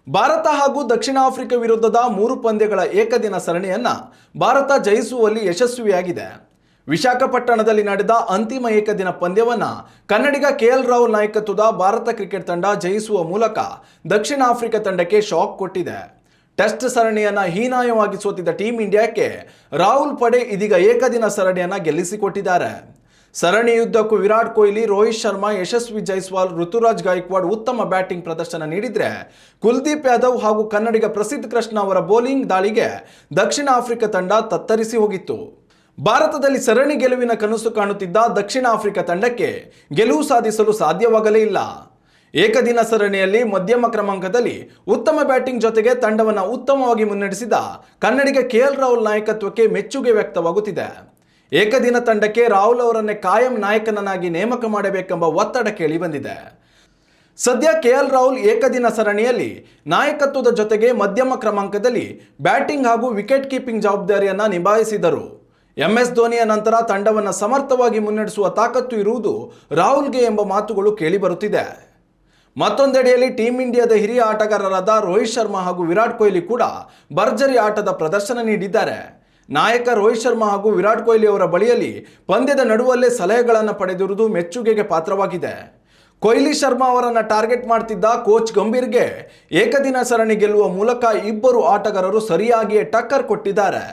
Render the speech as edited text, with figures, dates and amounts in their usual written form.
ಭಾರತ ಹಾಗೂ ದಕ್ಷಿಣ ಆಫ್ರಿಕಾ ವಿರುದ್ಧದ 3 ಪಂದ್ಯಗಳ ಏಕದಿನ ಸರಣಿಯನ್ನ ಭಾರತ ಜಯಿಸುವಲ್ಲಿ ಯಶಸ್ವಿಯಾಗಿದೆ. ವಿಶಾಖಪಟ್ಟಣದಲ್ಲಿ ನಡೆದ ಅಂತಿಮ ಏಕದಿನ ಪಂದ್ಯವನ್ನ ಕನ್ನಡಿಗ ಕೆಎಲ್ ರಾಹುಲ್ ನಾಯಕತ್ವದ ಭಾರತ ಕ್ರಿಕೆಟ್ ತಂಡ ಜಯಿಸುವ ಮೂಲಕ ದಕ್ಷಿಣ ಆಫ್ರಿಕಾ ತಂಡಕ್ಕೆ ಶಾಕ್ ಕೊಟ್ಟಿದೆ. ಟೆಸ್ಟ್ ಸರಣಿಯನ್ನ ಹೀನಾಯವಾಗಿ ಸೋತಿದ್ದ ಟೀಂ ಇಂಡಿಯಾಕ್ಕೆ ರಾಹುಲ್ ಪಡೆ ಇದೀಗ ಏಕದಿನ ಸರಣಿಯನ್ನ ಗೆಲ್ಲಿಸಿಕೊಟ್ಟಿದ್ದಾರೆ. ಸರಣಿಯುದ್ದಕ್ಕೂ ವಿರಾಟ್ ಕೊಹ್ಲಿ, ರೋಹಿತ್ ಶರ್ಮಾ, ಯಶಸ್ವಿ ಜೈಸ್ವಾಲ್, ಋತುರಾಜ್ ಗಾಯಕ್ವಾಡ್ ಉತ್ತಮ ಬ್ಯಾಟಿಂಗ್ ಪ್ರದರ್ಶನ ನೀಡಿದ್ರೆ, ಕುಲ್ದೀಪ್ ಯಾದವ್ ಹಾಗೂ ಕನ್ನಡಿಗ ಪ್ರಸಿದ್ಧ ಕೃಷ್ಣ ಅವರ ಬೌಲಿಂಗ್ ದಾಳಿಗೆ ದಕ್ಷಿಣ ಆಫ್ರಿಕಾ ತಂಡ ತತ್ತರಿಸಿ ಹೋಗಿತ್ತು. ಭಾರತದಲ್ಲಿ ಸರಣಿ ಗೆಲುವಿನ ಕನಸು ಕಾಣುತ್ತಿದ್ದ ದಕ್ಷಿಣ ಆಫ್ರಿಕಾ ತಂಡಕ್ಕೆ ಗೆಲುವು ಸಾಧಿಸಲು ಸಾಧ್ಯವಾಗಲೇ ಇಲ್ಲ. ಏಕದಿನ ಸರಣಿಯಲ್ಲಿ ಮಧ್ಯಮ ಕ್ರಮಾಂಕದಲ್ಲಿ ಉತ್ತಮ ಬ್ಯಾಟಿಂಗ್ ಜೊತೆಗೆ ತಂಡವನ್ನು ಉತ್ತಮವಾಗಿ ಮುನ್ನಡೆಸಿದ ಕನ್ನಡಿಗ ಕೆಎಲ್ ರಾಹುಲ್ ನಾಯಕತ್ವಕ್ಕೆ ಮೆಚ್ಚುಗೆ ವ್ಯಕ್ತವಾಗುತ್ತಿದೆ. ಏಕದಿನ ತಂಡಕ್ಕೆ ರಾಹುಲ್ ಅವರನ್ನೇ ಕಾಯಂ ನಾಯಕನನ್ನಾಗಿ ನೇಮಕ ಮಾಡಬೇಕೆಂಬ ಒತ್ತಡ ಕೇಳಿ ಬಂದಿದೆ. ಸದ್ಯ ಕೆಎಲ್ ರಾಹುಲ್ ಏಕದಿನ ಸರಣಿಯಲ್ಲಿ ನಾಯಕತ್ವದ ಜೊತೆಗೆ ಮಧ್ಯಮ ಕ್ರಮಾಂಕದಲ್ಲಿ ಬ್ಯಾಟಿಂಗ್ ಹಾಗೂ ವಿಕೆಟ್ ಕೀಪಿಂಗ್ ಜವಾಬ್ದಾರಿಯನ್ನು ನಿಭಾಯಿಸಿದರು. MS ಧೋನಿಯ ನಂತರ ತಂಡವನ್ನು ಸಮರ್ಥವಾಗಿ ಮುನ್ನಡೆಸುವ ತಾಕತ್ತು ಇರುವುದು ರಾಹುಲ್ಗೆ ಎಂಬ ಮಾತುಗಳು ಕೇಳಿಬರುತ್ತಿದೆ. ಮತ್ತೊಂದೆಡೆಯಲ್ಲಿ ಟೀಂ ಇಂಡಿಯಾದ ಹಿರಿಯ ಆಟಗಾರರಾದ ರೋಹಿತ್ ಶರ್ಮಾ ಹಾಗೂ ವಿರಾಟ್ ಕೊಹ್ಲಿ ಕೂಡ ಭರ್ಜರಿ ಆಟದ ಪ್ರದರ್ಶನ ನೀಡಿದ್ದಾರೆ. ನಾಯಕ ರೋಹಿತ್ ಶರ್ಮಾ ಹಾಗೂ ವಿರಾಟ್ ಕೊಹ್ಲಿ ಅವರ ಬಳಿಯಲ್ಲಿ ಪಂದ್ಯದ ನಡುವಲ್ಲೇ ಸಲಹೆಗಳನ್ನು ಪಡೆದಿರುವುದು ಮೆಚ್ಚುಗೆಗೆ ಪಾತ್ರವಾಗಿದೆ. ಕೊಹ್ಲಿ ಶರ್ಮಾ ಅವರನ್ನು ಟಾರ್ಗೆಟ್ ಮಾಡ್ತಿದ್ದ ಕೋಚ್ ಗಂಭೀರ್ಗೆ ಏಕದಿನ ಸರಣಿ ಗೆಲ್ಲುವ ಮೂಲಕ ಇಬ್ಬರು ಆಟಗಾರರು ಸರಿಯಾಗಿಯೇ ಟಕ್ಕರ್ ಕೊಟ್ಟಿದ್ದಾರೆ.